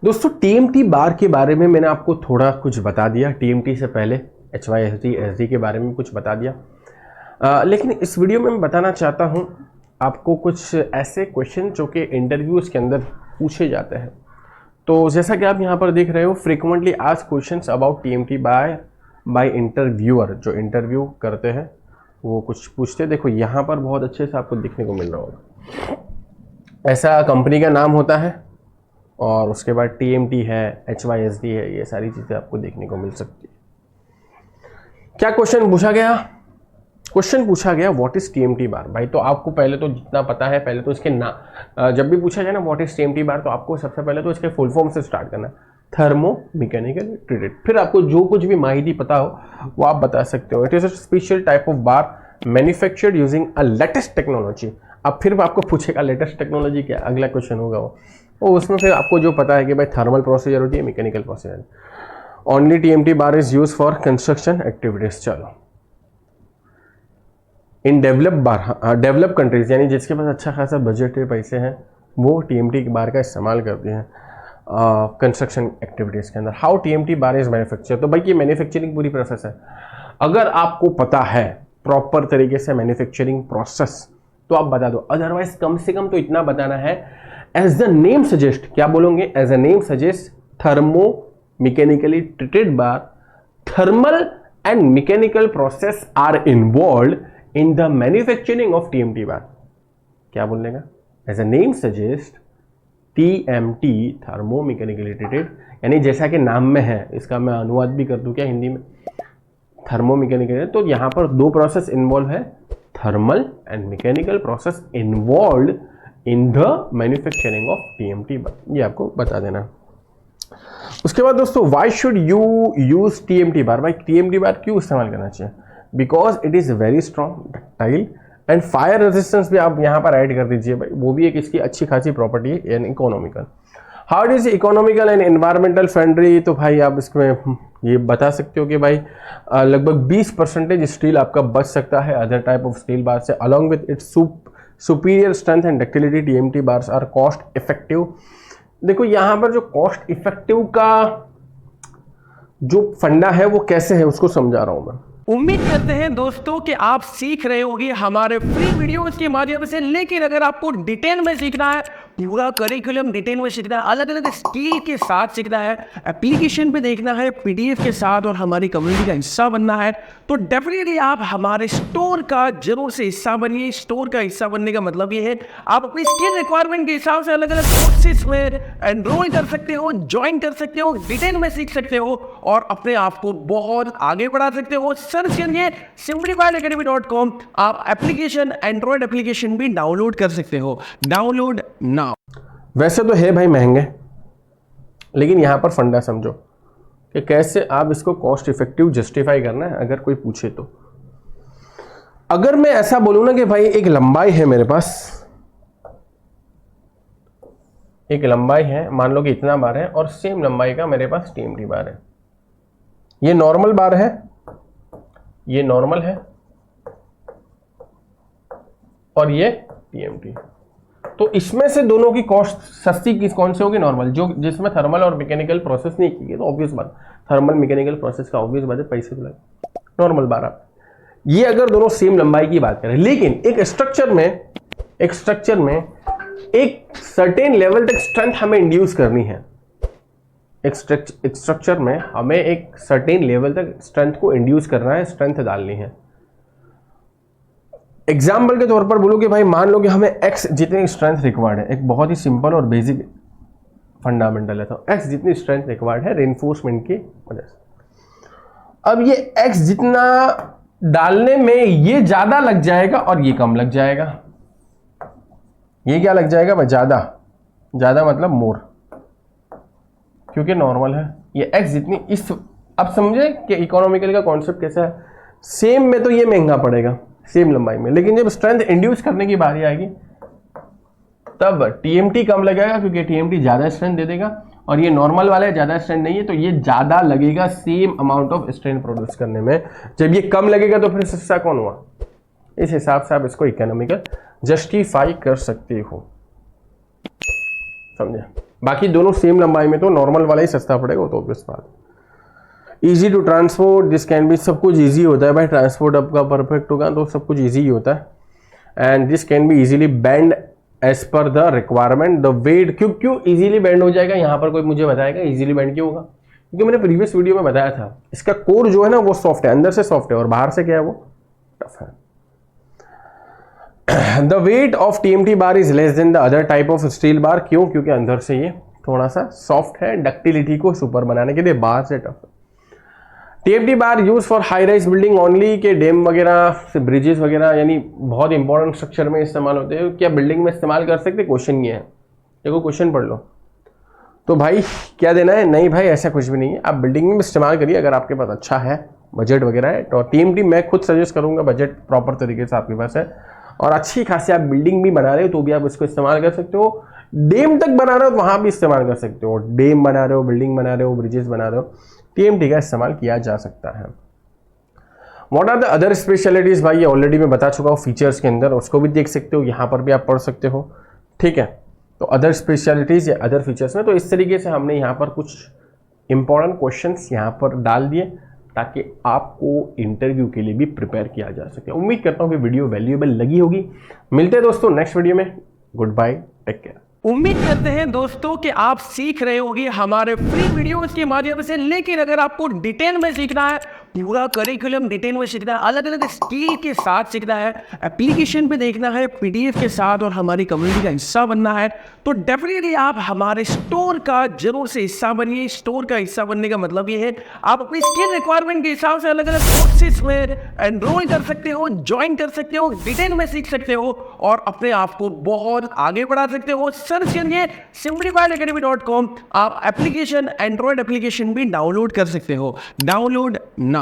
दोस्तों टीएमटी बार के बारे में मैंने आपको थोड़ा कुछ बता दिया, टीएमटी से पहले HYSD SD के बारे में कुछ बता दिया। लेकिन इस वीडियो में मैं बताना चाहता हूं आपको कुछ ऐसे क्वेश्चन जो कि इंटरव्यूज़ के अंदर पूछे जाते हैं। तो जैसा कि आप यहां पर देख रहे हो, frequently asked questions about TMT by interviewer, जो इंटरव्यू करते हैं वो कुछ पूछते हैं। देखो यहाँ पर बहुत अच्छे से आपको दिखने को मिल रहा होगा, ऐसा कंपनी का नाम होता है और उसके बाद TMT है, HYSD है, ये सारी चीज़ें आपको देखने को मिल सकती है। क्या क्वेश्चन पूछा गया? क्वेश्चन पूछा गया व्हाट इज TMT बार। भाई तो आपको पहले तो जितना पता है, पहले तो इसके जब भी पूछा जाए ना व्हाट इज TMT बार, तो आपको सबसे पहले तो इसके फुल फॉर्म से स्टार्ट करना है, थर्मो मैकेनिकल ट्रीटेड। फिर आपको जो कुछ भी माहिती पता हो वो आप बता सकते हो। It is a special type of bar manufactured using a latest technology. अब फिर आपको पूछेगा लेटेस्ट टेक्नोलॉजी क्या, अगला क्वेश्चन होगा वो उसमें फिर आपको जो पता है कि भाई थर्मल प्रोसीजर होती है, mechanical procedure. Only TMT bar is use for construction activities. चलो, इन डेवलप कंट्रीज, यानी जिसके पास अच्छा खासा बजट है, पैसे हैं, वो TMT बार का इस्तेमाल करते हैं कंस्ट्रक्शन एक्टिविटीज के अंदर। How TMT bar is manufacture, तो भाई ये मैन्युफैक्चरिंग पूरी प्रोसेस है। अगर आपको पता है प्रॉपर तरीके से मैन्युफैक्चरिंग प्रोसेस तो आप बता दो, अदरवाइज कम से कम तो इतना बताना है, एज द नेम सजेस्ट, क्या बोलोगे? As a name suggest thermo mechanically treated bar, thermal and mechanical process are involve in the manufacturing of TMT bar. क्या बोलने का? As a name suggest TMT, thermo mechanically treated, यानी जैसा कि नाम में है, इसका मैं अनुवाद भी कर दूं क्या हिंदी में, थर्मो मैकेनिकल। तो यहां पर दो प्रोसेस इन्वॉल्व है, thermal and mechanical process involve in the manufacturing of TMT बार, ये आपको बता देना। उसके बाद दोस्तों, why should you use TMT बार। भाई TMT बार क्यों इस्तेमाल करना चाहिए? Because it is very strong, ductile and fire resistance भी आप यहाँ पर ऐड कर दीजिए भाई, वो भी एक इसकी अच्छी खासी प्रॉपर्टी है। And economical, how is economical and environmental friendly. तो भाई आप इसमें ये बता सकते हो कि भाई लगभग 20% स्टील आपका बच सकता है other type of steel bar से। Along with its superior strength and ductility, TMT bars are cost effective. देखो यहाँ पर जो कॉस्ट इफेक्टिव का जो फंडा है वो कैसे है उसको समझा रहा हूं मैं। उम्मीद करते हैं दोस्तों कि आप सीख रहे होंगे हमारे फ्री वीडियोस के माध्यम से। लेकिन अगर आपको डिटेल में सीखना है, पूरा करिकुलम डिटेल में सीखना है, अलग अलग स्किल के साथ सीखना है, एप्लीकेशन पे देखना है, PDF के साथ, और हमारी कम्युनिटी का हिस्सा बनना है, तो डेफिनेटली आप हमारे स्टोर का जरूर से हिस्सा बनिए। स्टोर का हिस्सा बनने का मतलब ये है आप अपनी स्किल रिक्वायरमेंट के हिसाब से अलग अलग कोर्सेज में एनरोल कर सकते हो, ज्वाइन कर सकते हो, डिटेल में सीख सकते हो और अपने आप को बहुत आगे बढ़ा सकते हो। सर्च करिए simplifiedacademy.com। आप एप्लीकेशन, एंड्रॉइड एप्लीकेशन भी डाउनलोड कर सकते हो। Download now. वैसे तो है भाई महंगे, लेकिन यहां पर फंडा समझो कि कैसे आप इसको कॉस्ट इफेक्टिव जस्टिफाई करना है अगर कोई पूछे तो। अगर मैं ऐसा बोलूं ना कि भाई एक लंबाई है मेरे पास, एक लंबाई है, मान लो कि इतना बार है, और सेम लंबाई का मेरे पास TMT बार है। ये नॉर्मल बार है, ये नॉर्मल है, और ये TMT। तो इसमें से दोनों की कॉस्ट सस्ती किस कौन से होगी? नॉर्मल, जो जिसमें थर्मल और मैकेनिकल प्रोसेस नहीं की गई, तो ऑब्वियस बात थर्मल मैकेनिकल प्रोसेस का ऑब्वियस बात है पैसे तो लगे। नॉर्मल बार आप ये अगर दोनों सेम लंबाई की बात करें, लेकिन एक स्ट्रक्चर में एक सर्टेन लेवल तक स्ट्रेंथ हमें इंड्यूस करनी है। एक स्ट्रक्चर में हमें एक सर्टेन लेवल तक स्ट्रेंथ को इंड्यूस करना है, स्ट्रेंथ डालनी है। एग्जाम्पल के तौर पर बोलो कि भाई मान लो कि हमें X जितनी स्ट्रेंथ रिक्वायर्ड है, एक बहुत ही सिंपल और बेसिक फंडामेंटल है, तो X जितनी स्ट्रेंथ रिक्वायर्ड है रेनफोर्समेंट की वजह से। अब ये X जितना डालने में ये ज्यादा लग जाएगा और ये कम लग जाएगा। ये क्या लग जाएगा भाई? ज्यादा मतलब मोर, क्योंकि नॉर्मल है। ये X जितनी इस, अब समझे कि इकोनॉमिकल का कॉन्सेप्ट कैसा है। सेम में तो ये महंगा पड़ेगा सेम लंबाई में, लेकिन जब स्ट्रेंथ इंड्यूस करने की बारी आएगी तब TMT कम लगेगा, क्योंकि TMT ज्यादा स्ट्रेंथ दे देगा, और ये नॉर्मल वाला है ज्यादा स्ट्रेंथ नहीं है, तो ये ज्यादा लगेगा same amount of strength produce करने में। जब ये कम लगेगा तो फिर सस्ता कौन हुआ? इस हिसाब से आप इसको इकोनॉमिकल जस्टिफाई कर सकते हो, समझे? बाकी दोनों सेम लंबाई में तो नॉर्मल वाला ही सस्ता पड़ेगा, वो तो ऑब्वियस बात। Easy to transport, this can be, सब कुछ ईजी होता है भाई, ट्रांसपोर्ट आपका परफेक्ट होगा तो सब कुछ ईजी ही होता है। And this can be easily bend as per the requirement, the weight. क्यों इजीली बेंड हो जाएगा, यहाँ पर कोई मुझे बताएगा इजीली बेंड क्यों होगा? क्योंकि मैंने प्रीवियस वीडियो में बताया था, इसका कोर जो है ना वो सॉफ्ट है, अंदर से सॉफ्ट है और बाहर से क्या है वो टफ है। The weight of TMT bar is less than the other type of steel बार। क्यों? क्योंकि अंदर से ये थोड़ा सा सॉफ्ट है, डक्टिलिटी को सुपर बनाने के लिए, बाहर से टफ है। TMT bar use for high rise building only, के डैम वगैरह, ब्रिजेस वगैरह, यानी बहुत इंपॉर्टेंट स्ट्रक्चर में इस्तेमाल होते हैं। क्या बिल्डिंग में इस्तेमाल कर सकते? क्वेश्चन ये है, देखो क्वेश्चन पढ़ लो। तो भाई क्या देना है? नहीं भाई ऐसा कुछ भी नहीं है, आप बिल्डिंग में इस्तेमाल करिए अगर आपके पास अच्छा है, बजट वगैरह है। तो TMT मैं खुद सजेस्ट करूंगा, बजट प्रॉपर तरीके से आपके पास है और अच्छी खासी आप बिल्डिंग भी बना रहे हो तो भी आप इसको इस्तेमाल कर सकते हो। डैम तक बना रहे हो तो वहां भी इस्तेमाल कर सकते हो। डैम बना रहे हो, बिल्डिंग बना रहे हो, ब्रिजेस बना रहे हो, TMT का इस्तेमाल किया जा सकता है। What are the other specialities? भाई ये ऑलरेडी मैं बता चुका हूँ फीचर्स के अंदर, उसको भी देख सकते हो, यहाँ पर भी आप पढ़ सकते हो, ठीक है। तो अदर स्पेशलिटीज या अदर फीचर्स में, तो इस तरीके से हमने यहाँ पर कुछ इंपॉर्टेंट क्वेश्चंस यहाँ पर डाल दिए ताकि आपको इंटरव्यू के लिए भी प्रिपेयर किया जा सके। उम्मीद करता हूँ कि वीडियो वैल्यूएबल लगी होगी। मिलते हैं दोस्तों नेक्स्ट वीडियो में। Goodbye, take care. उम्मीद करते हैं दोस्तों कि आप सीख रहे होंगे हमारे फ्री वीडियोस के माध्यम से। लेकिन अगर आपको डिटेल में सीखना है, पूरा करिकुलम डिटेल में सीखना है, अलग अलग स्किल के साथ सीखना है, एप्लीकेशन पे देखना है, PDF के साथ और हमारी कम्युनिटी का हिस्सा बनना है, तो डेफिनेटली आप हमारे स्टोर का जरूर से हिस्सा बनिए। स्टोर का हिस्सा बनने का मतलब ये है आप अपनी स्किल रिक्वायरमेंट के हिसाब से अलग अलग कोर्सेज में एनरोल कर सकते हो, ज्वाइन कर सकते हो, डिटेल में सीख सकते हो और अपने आप को बहुत आगे बढ़ा सकते हो। सर्च करिए simplifiedacademy.com। आप एप्लीकेशन, एंड्रॉयड एप्लीकेशन भी डाउनलोड कर सकते हो। डाउनलोड ना